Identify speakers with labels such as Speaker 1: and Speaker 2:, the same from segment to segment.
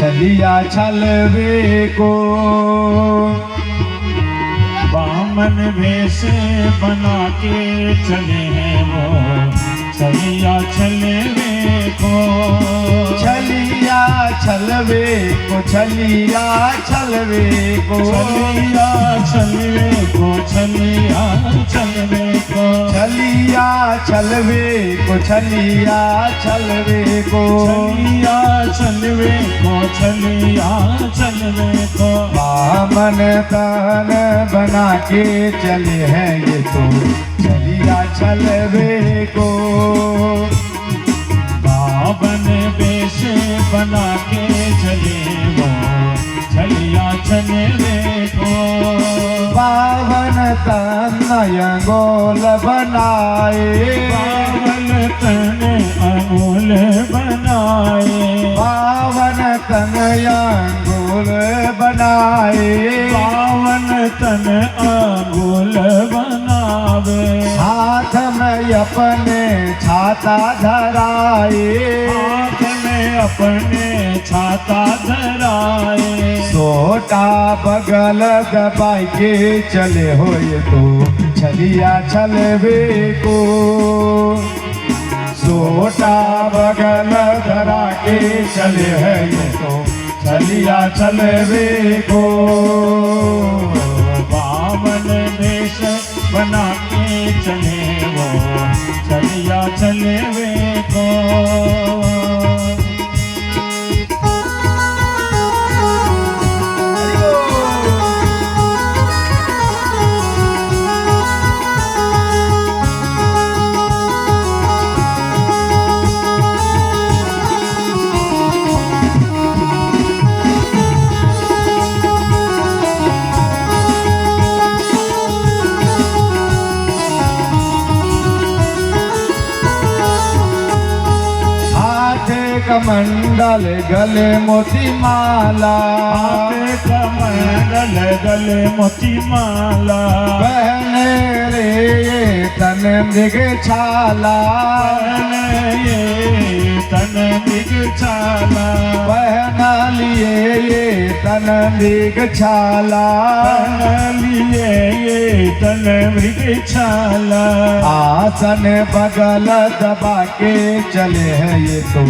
Speaker 1: छलिया छलवे को
Speaker 2: बामन वेश बना के चले हैं वो छलिया छलवे को।
Speaker 1: छलिया छलवे को छलिया छलवे को
Speaker 2: छलिया छलवे को छलिया छलवे को
Speaker 1: छलिया छलवे को छलिया छलवे को
Speaker 2: छलिया छलवे को छलिया छलवे को।
Speaker 1: बामन तन बना के चले हैं ये तो छलिया छलवे को।
Speaker 2: बामन वेश बना के चले वो छलिया छलवे को।
Speaker 1: बावन तन अंगोल बनाए
Speaker 2: बावन तन अंगुल बनाए
Speaker 1: बावन तन अंगुल बनाए
Speaker 2: बावन तन अंगुल बनावे।
Speaker 1: हाथ में अपने छाता धराए
Speaker 2: हाथ में अपने छाता धराए।
Speaker 1: सोटा बगल दबाई के चले हो ये तो छलिया छलवे को। सोटा बगल धरा के चले है ये तो छलिया छलवे को।
Speaker 2: बामन वेश बना के चले वो छलिया छलवे को।
Speaker 1: कमंडल गले मोती माला
Speaker 2: हाथे कमंडल गले मोती माला।
Speaker 1: पहने रे ये तन मृग छाला
Speaker 2: पहने ये तन मृग छाला।
Speaker 1: पहना लिए ये तन मृग छाला
Speaker 2: पहन लिए ये तन मृग छाला।
Speaker 1: आसन बगल दबा के चले हैं ये तो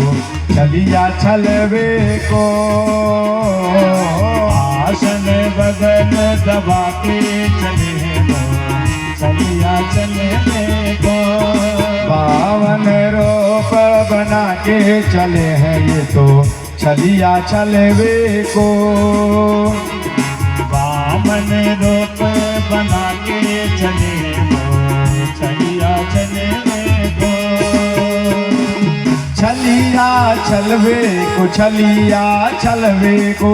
Speaker 1: छलिया छलवे को।
Speaker 2: आसन बगल दबा के चले हैं वो छलिया छलवे को।
Speaker 1: बावन रूप बना के चले हैं ये तो छलिया छलवे को।
Speaker 2: बामन रूप बना के चले वो छलिया छलवे को।
Speaker 1: छलिया छलवे को छलिया छलवे को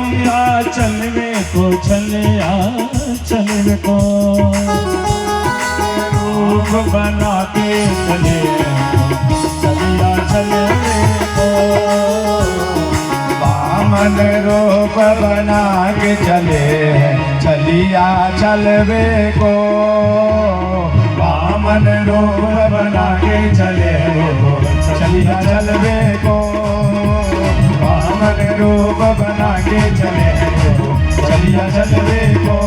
Speaker 2: छलिया छलवे को छलिया छलवे को। रूप बना के चले छलिया छलवे को।
Speaker 1: बामन रूप बना के चले हैं छलिया छलवे को। बामन रूप बना के चले वो छलिया छलवे को। बामन रूप बना के चले वो छलिया छलवे को।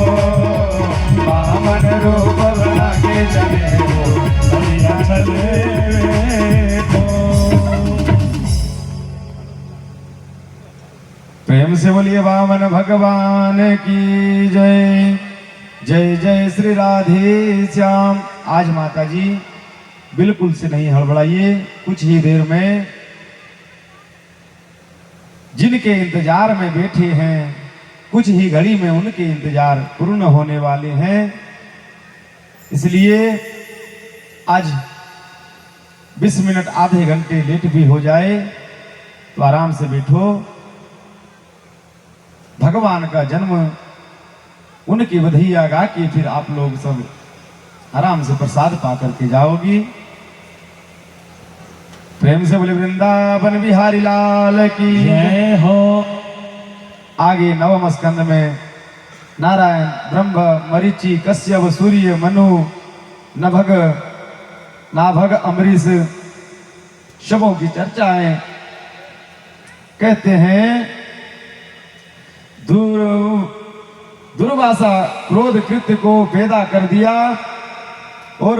Speaker 1: बामन रूप बना के चले वो छलिया छलवे को। प्रेम से बोलिए वामन भगवान की जय। जय जय श्री राधे श्याम। आज माता जी बिल्कुल से नहीं हड़बड़ाइए, कुछ ही देर में जिनके इंतजार में बैठे हैं कुछ ही घड़ी में उनके इंतजार पूर्ण होने वाले हैं। इसलिए आज 20 मिनट आधे घंटे लेट भी हो जाए तो आराम से बैठो। भगवान का जन्म उनकी बधाइयाँ गा के फिर आप लोग सब आराम से प्रसाद पा करके जाओगी। प्रेम से बोले वृंदावन बिहारी लाल की
Speaker 2: जय हो।
Speaker 1: आगे नवम स्कंद में नारायण ब्रह्म मरीचि कश्यप सूर्य मनु नभग नाभग अमरीश शवों की चर्चा है। कहते हैं दुर्वासा क्रोध कृत्य को पैदा कर दिया और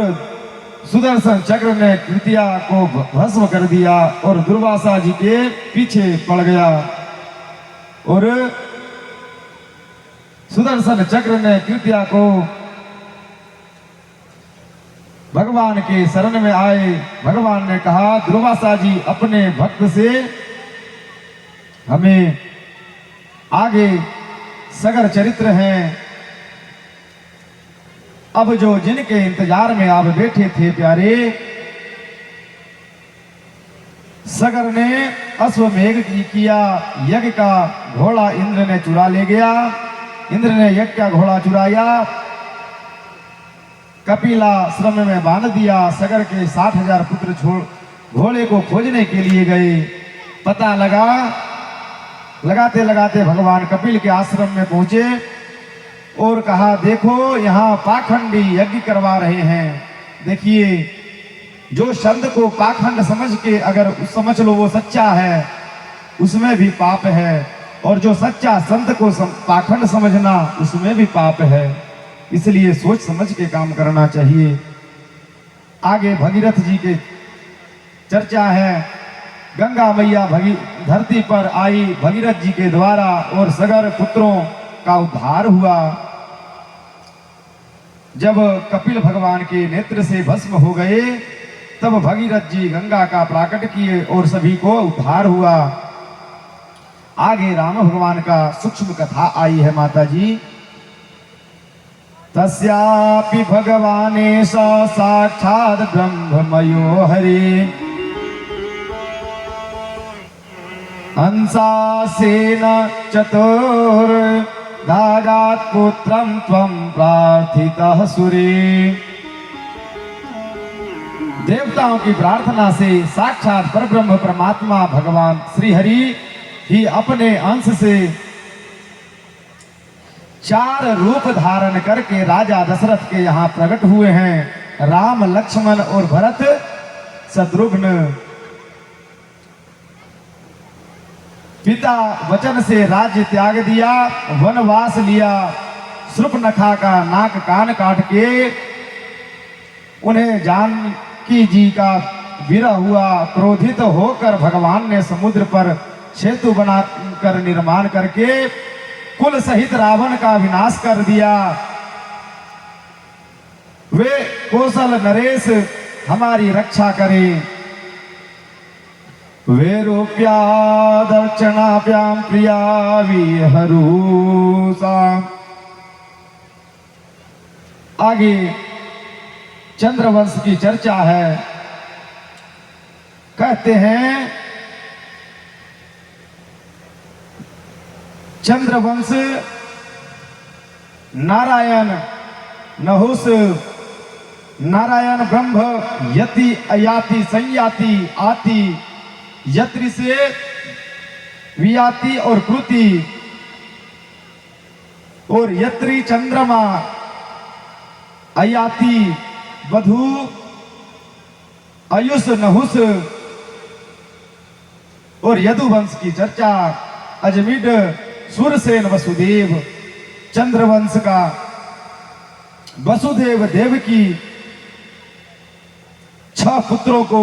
Speaker 1: सुदर्शन चक्र ने कृत्या को भस्म कर दिया और दुर्वासा जी के पीछे पड़ गया और सुदर्शन चक्र ने कृत्या को भगवान के शरण में आए। भगवान ने कहा दुर्वासा जी अपने भक्त से हमें आगे सगर चरित्र हैं। अब जो जिनके इंतजार में आप बैठे थे प्यारे, सगर ने अश्वमेघ की किया यज्ञ का घोड़ा इंद्र ने चुरा ले गया। इंद्र ने यज्ञ का घोड़ा चुराया, कपिला श्रम में बांध दिया। सगर के 60,000 पुत्र छोड़ घोड़े को खोजने के लिए गए। पता लगा, लगाते लगाते भगवान कपिल के आश्रम में पहुंचे और कहा देखो यहाँ पाखंडी यज्ञ करवा रहे हैं। देखिए जो शब्द को पाखंड समझ के अगर समझ लो वो सच्चा है, उसमें भी पाप है, और जो सच्चा संत को पाखंड समझना उसमें भी पाप है। इसलिए सोच समझ के काम करना चाहिए। आगे भगीरथ जी के चर्चा है। गंगा मैया धरती पर आई भगीरथ जी के द्वारा और सगर पुत्रों का उद्धार हुआ। जब कपिल भगवान के नेत्र से भस्म हो गए तब भगीरथ जी गंगा का प्राकट किए और सभी को उद्धार हुआ। आगे राम भगवान का सूक्ष्म कथा आई है माता जी। तस्यापि भगवानेश साक्षात् ब्रह्ममयो हरि अंसासेन चतुर्धागात् पुत्रं त्वं प्रार्थितः सूरे। देवताओं की प्रार्थना से साक्षात परब्रह्म परमात्मा भगवान श्री हरि ही अपने अंश से 4 रूप धारण करके राजा दशरथ के यहाँ प्रकट हुए हैं। राम, लक्ष्मण और भरत शत्रुघ्न। पिता वचन से राज्य त्याग दिया, वनवास लिया। शूर्पणखा का नाक कान काट के उन्हें जानकी जी का विरह हुआ। क्रोधित होकर भगवान ने समुद्र पर सेतु बनाकर निर्माण करके कुल सहित रावण का विनाश कर दिया। वे कौशल नरेश हमारी रक्षा करें। वे रूप्या दर्शनाभ्याम प्रिया विहरुषा। आगे चंद्रवंश की चर्चा है। कहते हैं चंद्रवंश नारायण नहुस, नारायण ब्रह्म यति अयाति संयाति आति, यत्रि से वियाति और कृति, और यत्रि चंद्रमा अयाति वधु आयुष नहुस और यदुवंश की चर्चा। अजमिड सूरसेन वसुदेव। चंद्रवंश का वसुदेव देव की 6 पुत्रों को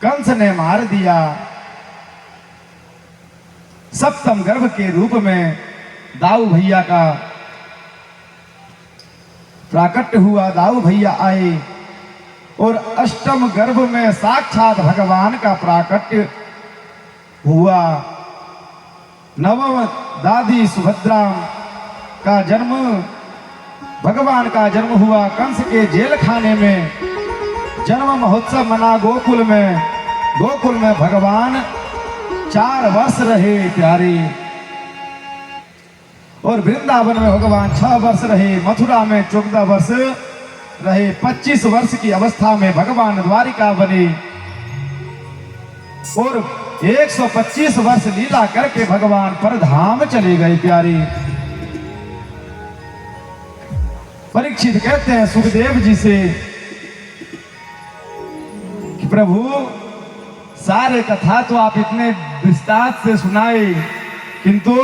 Speaker 1: कंस ने मार दिया। सप्तम गर्भ के रूप में दाऊ भैया का प्राकट्य हुआ। दाऊ भैया आए और अष्टम गर्भ में साक्षात भगवान का प्राकट्य हुआ। नवम दादी सुभद्रा का जन्म, भगवान का जन्म हुआ। कंस के जेल खाने में जन्म महोत्सव मना गोकुल में। गोकुल में भगवान 4 वर्ष रहे प्यारे, और वृंदावन में भगवान 6 वर्ष रहे। मथुरा में 14 वर्ष रहे। 25 वर्ष की अवस्था में भगवान द्वारिका बने और 125 वर्ष लीला करके भगवान परधाम चले गए प्यारे। परीक्षित कहते हैं सुखदेव जी से कि प्रभु सारे कथा तो आप इतने विस्तार से सुनाए किंतु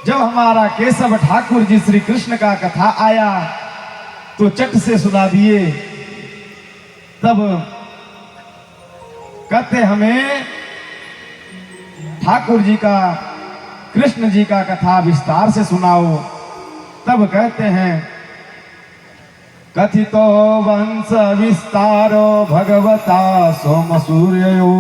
Speaker 1: जब हमारा केशव ठाकुर जी श्री कृष्ण का कथा आया तो चट से सुना दिए। तब कहते हमें ठाकुर जी का कृष्ण जी का कथा विस्तार से सुनाओ। तब कहते हैं कथितो वंश विस्तारो भगवता सोम सूर्यो।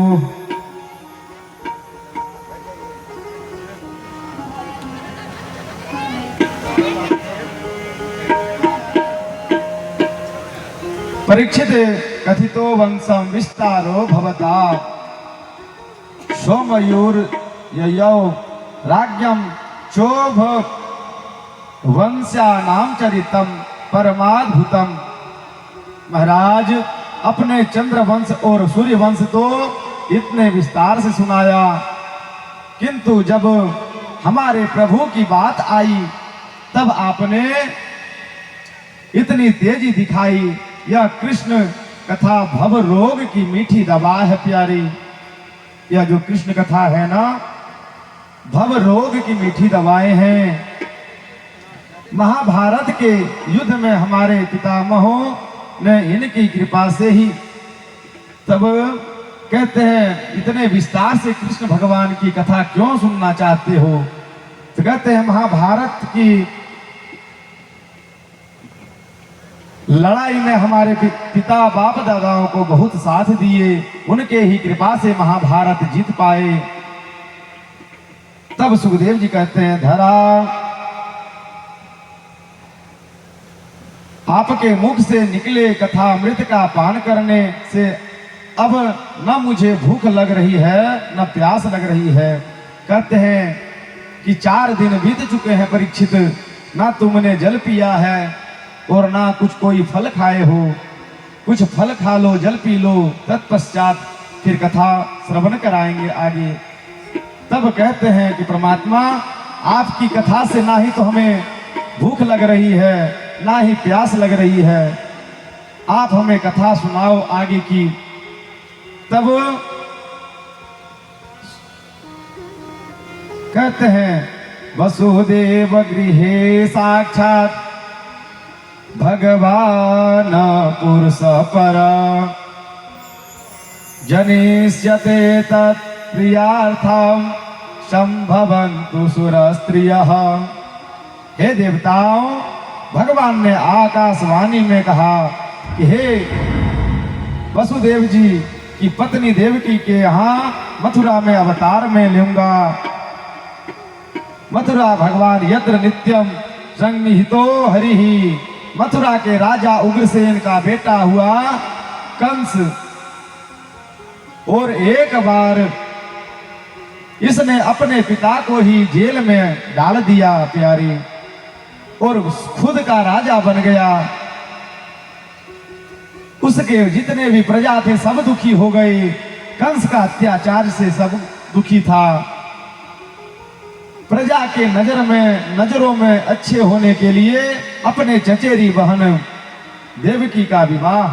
Speaker 1: परीक्षित कथितो वंशम विस्तारो भवता सोमयूर्ययौ राज्ञम चोभ वंश्यानाम चरितम परमाद्भुतम। महाराज अपने चंद्र वंश और सूर्य वंश तो इतने विस्तार से सुनाया, किंतु जब हमारे प्रभु की बात आई तब आपने इतनी तेजी दिखाई। यह कृष्ण कथा भव रोग की मीठी दवा है प्यारी। यह जो कृष्ण कथा है ना, भव रोग की मीठी दवाएं हैं। महाभारत के युद्ध में हमारे पितामहों ने इनकी कृपा से ही, तब कहते हैं इतने विस्तार से कृष्ण भगवान की कथा क्यों सुनना चाहते हो? तो कहते हैं महाभारत की लड़ाई में हमारे पिता बाप दादाओं को बहुत साथ दिए, उनके ही कृपा से महाभारत जीत पाए। तब सुखदेव जी कहते हैं धरा आपके मुख से निकले कथा अमृत का पान करने से अब न मुझे भूख लग रही है न प्यास लग रही है। कहते हैं कि 4 दिन बीत चुके हैं परीक्षित, ना तुमने जल पिया है और ना कुछ कोई फल खाए हो। कुछ फल खा लो, जल पी लो, तत्पश्चात फिर कथा श्रवण कराएंगे आगे। तब कहते हैं कि परमात्मा आपकी कथा से ना ही तो हमें भूख लग रही है ना ही प्यास लग रही है, आप हमें कथा सुनाओ आगे की। तब कहते हैं वसुदेव गृहे साक्षात भगवान पुरुष पर जनिष्यते तत्प्रियार्थम संभवन्तु सुरस्त्रियः। हे देवताओं, भगवान ने आकाशवाणी में कहा कि हे वसुदेव जी की पत्नी देवकी के यहाँ मथुरा में अवतार में लूंगा। मथुरा भगवान यत्र नित्यम संनिहितो हरिहि। मथुरा के राजा उग्रसेन का बेटा हुआ कंस, और एक बार इसने अपने पिता को ही जेल में डाल दिया प्यारी, और खुद का राजा बन गया। उसके जितने भी प्रजा थे सब दुखी हो गए। कंस का अत्याचार से सब दुखी था। प्रजा के नजरों में अच्छे होने के लिए अपने चचेरी बहन देवकी का विवाह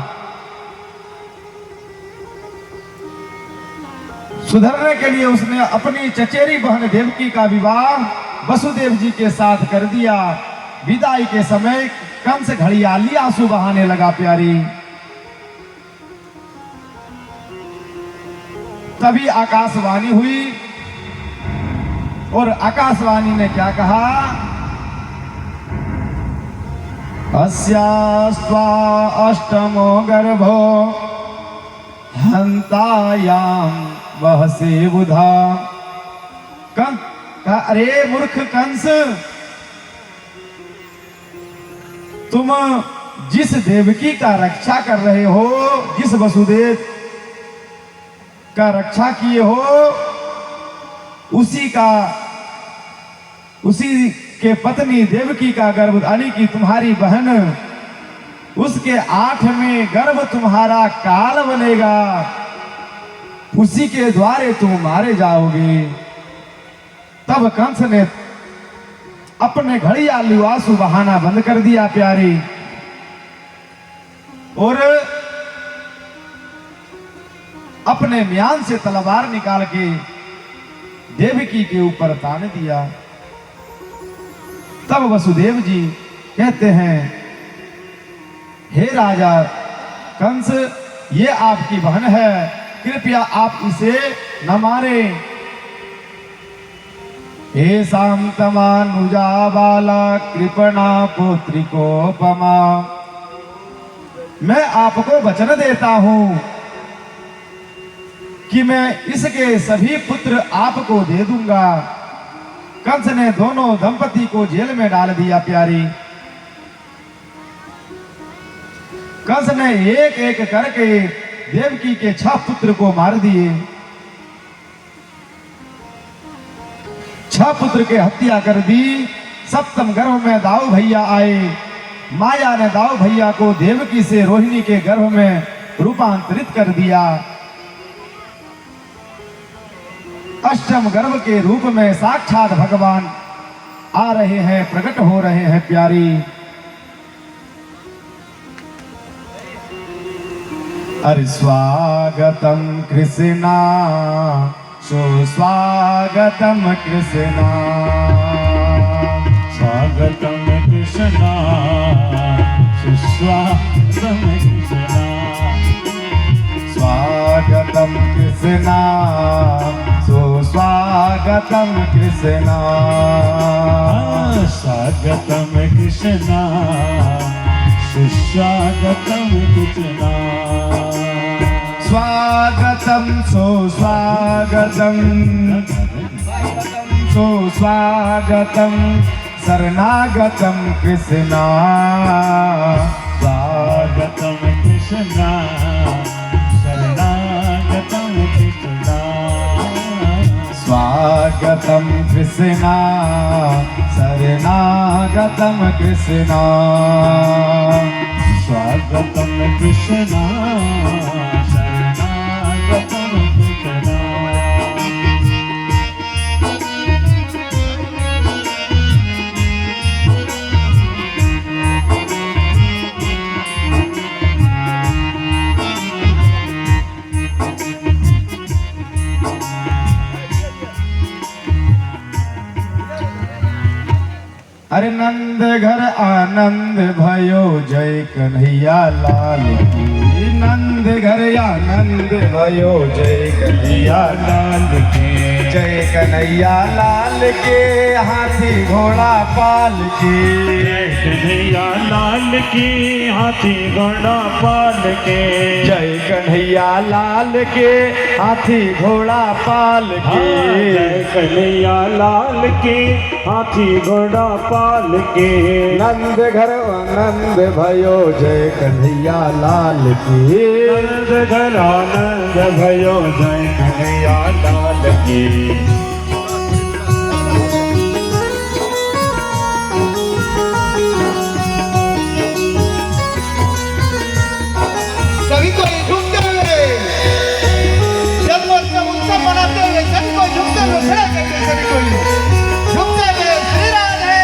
Speaker 1: सुधरने के लिए उसने अपनी चचेरी बहन देवकी का विवाह वसुदेव जी के साथ कर दिया। विदाई के समय कंस घड़ियाली आंसू बहाने लगा प्यारी। तभी आकाशवाणी हुई, और आकाशवाणी ने क्या कहा? अस्यास्त्वा अष्टमो गर्भो हंतायाम वहसे बुधा। अरे मूर्ख कंस, तुम जिस देवकी का रक्षा कर रहे हो, जिस वसुदेव का रक्षा किए हो, उसी के पत्नी देवकी का गर्भ, यानी कि तुम्हारी बहन, उसके 8वें गर्भ तुम्हारा काल बनेगा, उसी के द्वारे तुम मारे जाओगे। तब कंस ने अपने घड़ियाली आंसू बहाना बंद कर दिया प्यारी, और अपने म्यान से तलवार निकाल के देवकी के ऊपर तान दिया। तब वसुदेव जी कहते हैं, हे राजा कंस, ये आपकी बहन है, कृपया आप इसे न मारे। हे शांतमानुजा बाला कृपणा पुत्रिकोपमा, मैं आपको वचन देता हूं कि मैं इसके सभी पुत्र आपको दे दूंगा। कंस ने दोनों दंपति को जेल में डाल दिया। प्यारी, कंस ने एक एक करके देवकी के 6 पुत्र को मार दिए। 6 पुत्र के हत्या कर दी। 7वें गर्भ में दाऊ भैया आए। माया ने दाऊ भैया को देवकी से रोहिणी के गर्भ में रूपांतरित कर दिया। 8वें गर्भ के रूप में साक्षात भगवान आ रहे हैं, प्रकट हो रहे हैं। प्यारी, अरे स्वागतम कृष्णा, सुस्वागतम कृष्णा,
Speaker 2: स्वागतम कृष्णा, सुस्वागतम कृष्णा,
Speaker 1: स्वागतम कृष्णा, सुस्वागतम कृष्णा,
Speaker 2: स्वागतम कृष्णा, सुस्वागतम कृष्णा,
Speaker 1: स्वागतम सुस्वागतम, सुस्वागतम शरणागतम कृष्णा,
Speaker 2: स्वागतम कृष्णा, शरणागतम कृष्णा,
Speaker 1: स्वागतम कृष्णा, शरणागतम कृष्णा,
Speaker 2: स्वागतम कृष्णा, शरणागतम कृष्णा।
Speaker 1: अरे नंद घर आनंद भयो, जय कन्हैया लाल की। नंद घर आनंद भयो, जय कन्हैया लाल की। जय कन्हैया लाल के, हाथी घोड़ा पाल के।
Speaker 2: जय कन्हैया लाल की, हाथी घोड़ा पाल के।
Speaker 1: जय कन्हैया लाल के, हाथी घोड़ा पाल के।
Speaker 2: जय कन्हैया लाल के, हाथी घोड़ा पाल के।
Speaker 1: नंद घर आनंद भयो, जय कन्हैया लाल की।
Speaker 2: नंद घर आनंद भयो, जय कन्हैया लाल की।
Speaker 3: सभी को झुकते हुए जन्मोत्सव उत्सव मनाते हुए सभी को झुकते हुए खड़े करके सभी को झुकते हुए श्री राधे।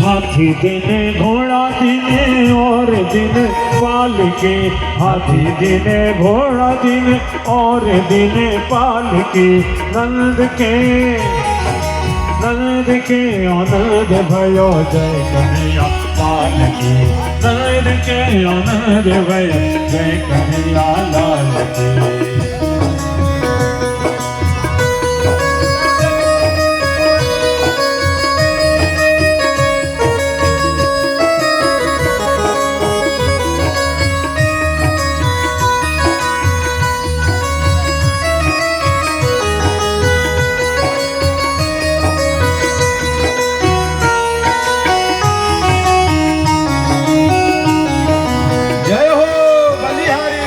Speaker 2: हाथी दिने घोड़ा दिने और दिन पाल के। हाथी दिने घोड़ा दिन और दिन पाल के। नंद के आनंद भयो, जय कन्हैया लाल की। नंद के आनंद भयो, जय कन्हैया लाल की।
Speaker 1: जय हो बलिहारी।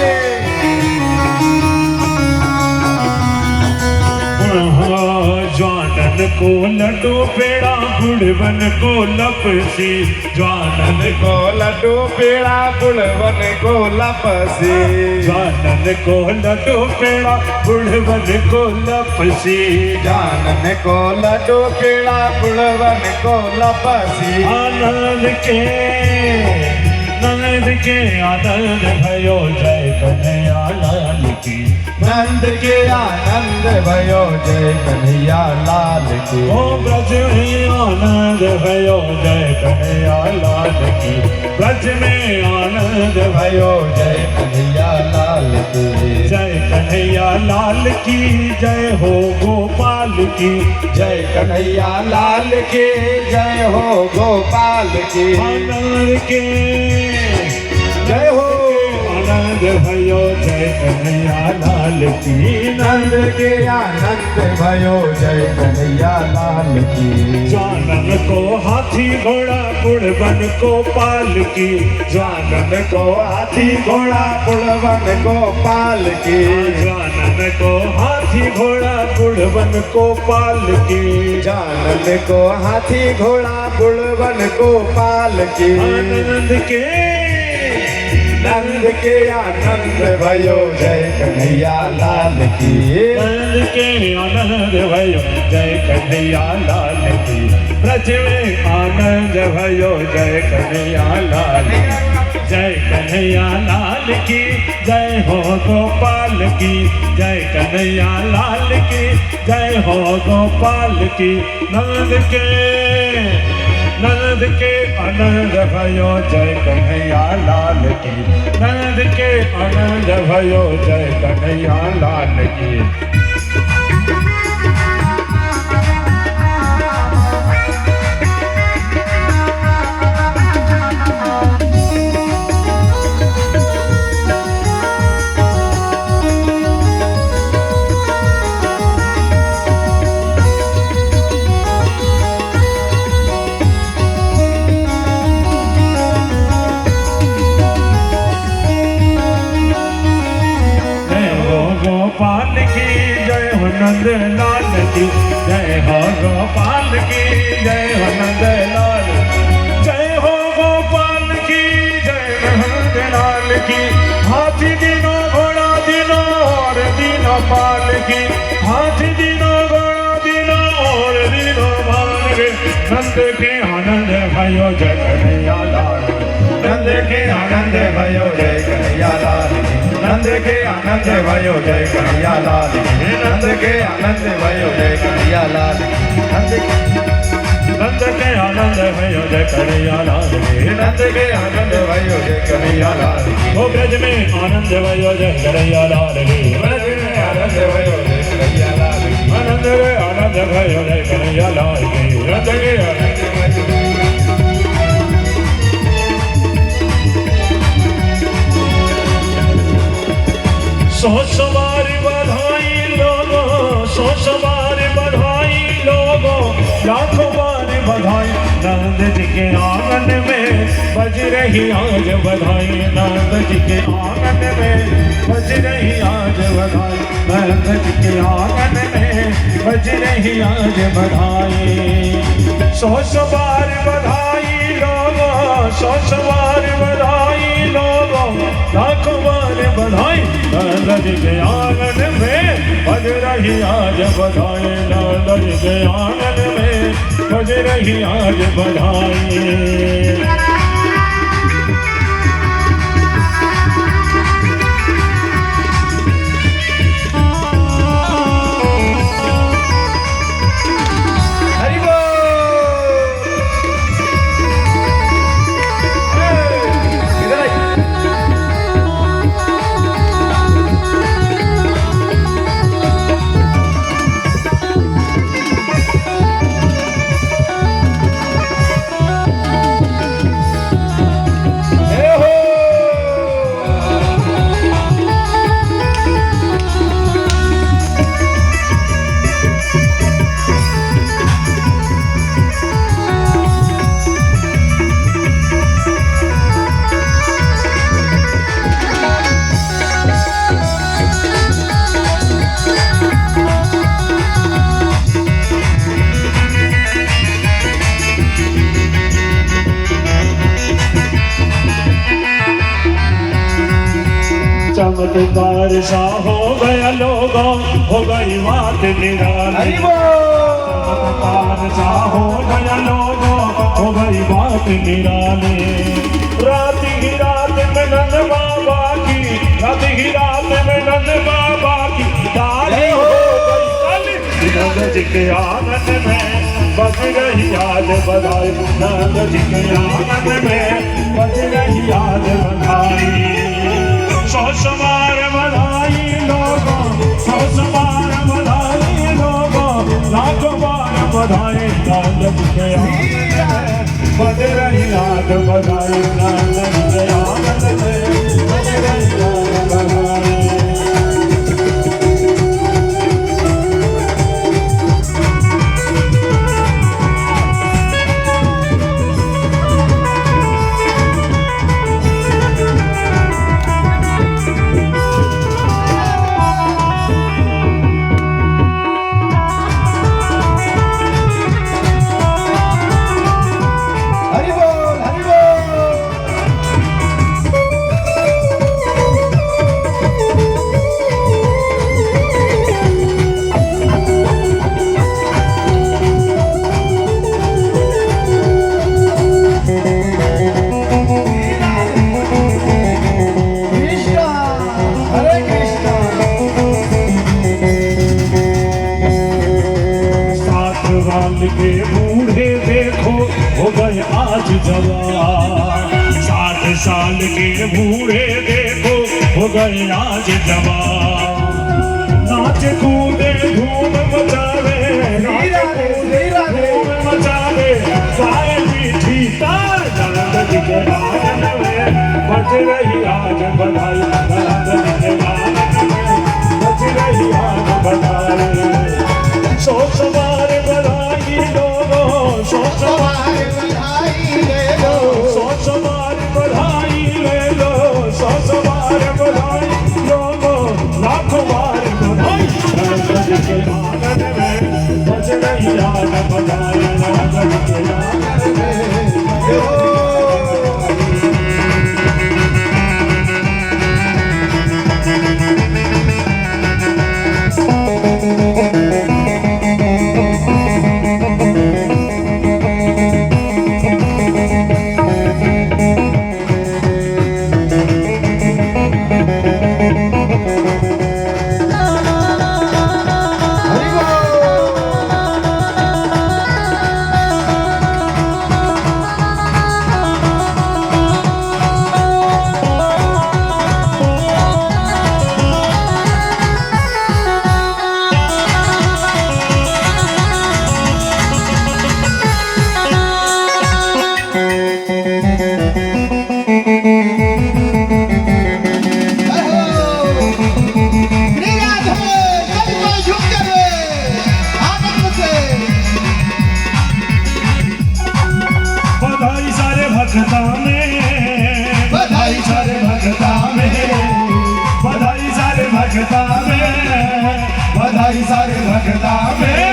Speaker 2: ज्वानन को लड्डू पेड़ा, गुड़वन को लपसी। ज्वानन
Speaker 1: को लड्डू पेड़ा, गुड़वन को लपसी।
Speaker 2: जानन को लड्डू पेड़ा, गुड़वन को लपसी।
Speaker 1: जानन को लड्डू पेड़ा, गुड़वन को लपसी।
Speaker 2: आनंद के आनंद भयो, जय कन्हैया लाल की।
Speaker 1: नंद के आनंद भयो जय कन्हैया लाल की।
Speaker 2: ओ ब्रज में आनंद भयो जय कन्हैया लाल की। ब्रज में आनंद
Speaker 1: भयो जय कन्हैया लाल की।
Speaker 2: जय कन्हैया लाल की जय हो गोपाल की।
Speaker 1: जय कन्हैया लाल की जय हो गोपाल की।
Speaker 2: आनंद के
Speaker 1: जय हो
Speaker 2: आनंद भयो जय कन्हैया लाल की।
Speaker 1: नंद के आनंद भयो जय कन्हैया लाल की।
Speaker 2: जानन को हाथी घोड़ा बुढ़वन को पाल की। जानन को
Speaker 1: हाथी घोड़ा बुढ़वन को पाल की।
Speaker 2: जानन को हाथी घोड़ा बुढ़वन को पाल की।
Speaker 1: जानन को हाथी घोड़ा बुढ़वन को पाल की।
Speaker 2: आनंद के
Speaker 1: नंद के आनंद भयो जय कन्हैया लाल की।
Speaker 2: नंद के आनंद भयो जय कन्हैया लाल की। ब्रज में आनंद भयो जय कन्हैया लाल की। जय कन्हैया लाल की जय हो गोपाल की। जय कन्हैया लाल की जय हो गोपाल की। नंद के आनंद भयो जय कन्हैया लाल की। नंद के आनंद भयो जय कन्हैया लाल की। गोपाल की जय हो नंद लाल की। जय हो गोपाल की जय हो नंद लाल। जय हो गोपाल की जय नंद लाल की। हाथी दिनो घोड़ा दिनो और दिनो पाल की। हाथी दिनो घोड़ा दिनो और दिनो पाल के। नंद के आनंद भयो जय कन्हैया लाल।
Speaker 1: नंद के आनंद भयो जय कन्हैया लाल की। नंद के आनंद भयो जय कन्हैया लाल की। नंद के आनंद भयो जय कन्हैया लाल की।
Speaker 2: नंद के आनंद भयो जय कन्हैया लाल की।
Speaker 1: नंद के आनंद भयो जय कन्हैया लाल की।
Speaker 2: ओ ब्रज में आनंद भयो जय कन्हैया लाल की।
Speaker 1: ब्रज में आनंद भयो जय कन्हैया लाल की।
Speaker 2: आनंद रे आनंद भयो जय कन्हैया लाल की। नंद के आनंद भयो। सौ सवार बधाई लोगों। सौ सवार बधाई लोगों। लाखों बार बधाई। नंद जी के आंगन में बज रही आज बधाई। नंद जी के आंगन में बज रही आज बधाई। नंद जी के आंगन में बज रही आज बधाई। सौ सवार बधाई लोगों। सौ सवार बधाई लोगों। लाखों बार बधाई। नंद जी के आंगन में बज रही आज बधाई। नंद जी के आंगन में बज रही आज बधाई। चमत्कार सा हो गया लोगों। हो गई बात निराली। चमत्कार सा हो गया लोगों। हो गई बात निराली। रात ही रात में नंद बाबा की। रात ही रात में नंद नंदन बाबा की डाली हो गई कल नंद जी के आंगन में बज रही आज बधाई नंद जी के आंगन में बज रही आज बधाई सौ समार बधाई लोगों सौ समार बधाई लोगों लाखों बार बधाई नंद जी के आंगन में बज रही आज बधाई नंद जी के आंगन में बज रही आज बधाई
Speaker 1: हरि बोल हरि बोल। कृष्णा हरे कृष्णा।
Speaker 2: सात साल के बूढ़े देखो हो गए आज जवान 60 साल के बूढ़े देखो हो गए आज जवान नाच कूदे धूम मचावे नाच कूदे धूम मचावे सारे पीठी तार नंद जी के आंगन में बज रही आज बधाई नंद जी के आंगन में बज रही आज बधाई सौ सवार बधाई लोगों सौ सवार
Speaker 3: बधाई ले लो
Speaker 2: सौ सवार बधाई ले लो सौ सवार बधाई लोगों लाखों बार बधाई नंद जी के आंगन में बज रही आज बधाई नंद जी के आंगन में
Speaker 1: हरि
Speaker 2: बधाई सारे भक्ता में बधाई सारे भक्ता में बधाई सारे भक्ता में बधाई सारे भक्ता में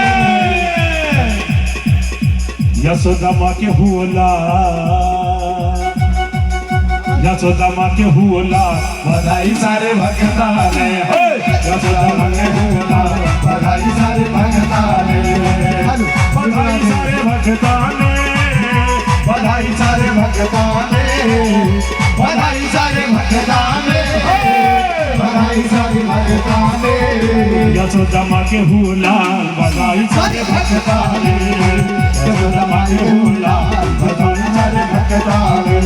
Speaker 2: यशोदा माँ के हुला यशोदा माँ के हुला बधाई सारे भक्ता ने यशोदा माँ के हुला बधाई सारे भक्ता ने बधाई सारे भक्ता ने बधाई सारे भक्ता ने बधाई सारे भक्ता ने बधाई सारे भक्ता ने यशोदा माँ के हुला बधाई सारे भक्ता ने यशोदा माँ के हुला बधाई सारे भक्ता ने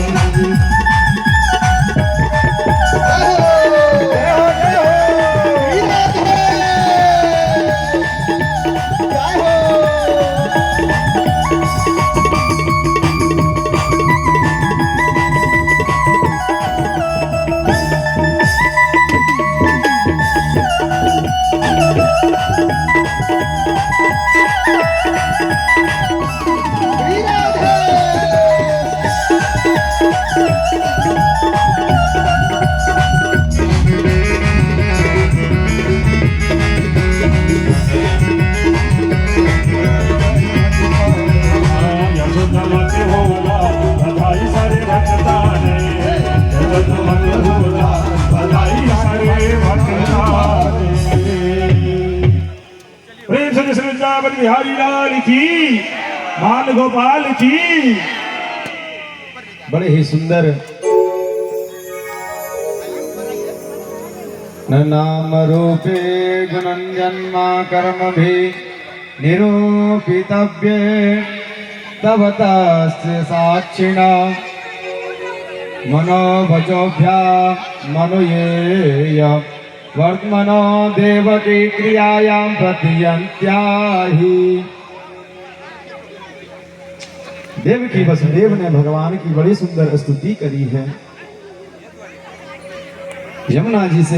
Speaker 2: बिहारी लाल की बाल गोपाल की।
Speaker 1: बड़े ही सुंदर न नाम रूपे गुणञ्जन्मा कर्म भी निरूपितव्ये तव तस्य साक्षिणा मनोभजोभ्या मनुयेय वर्तमनो देवकी क्रियायां प्रतीयन्त्या ही। देवकी वसुदेव ने भगवान की बड़ी सुंदर स्तुति करी है। यमुना जी से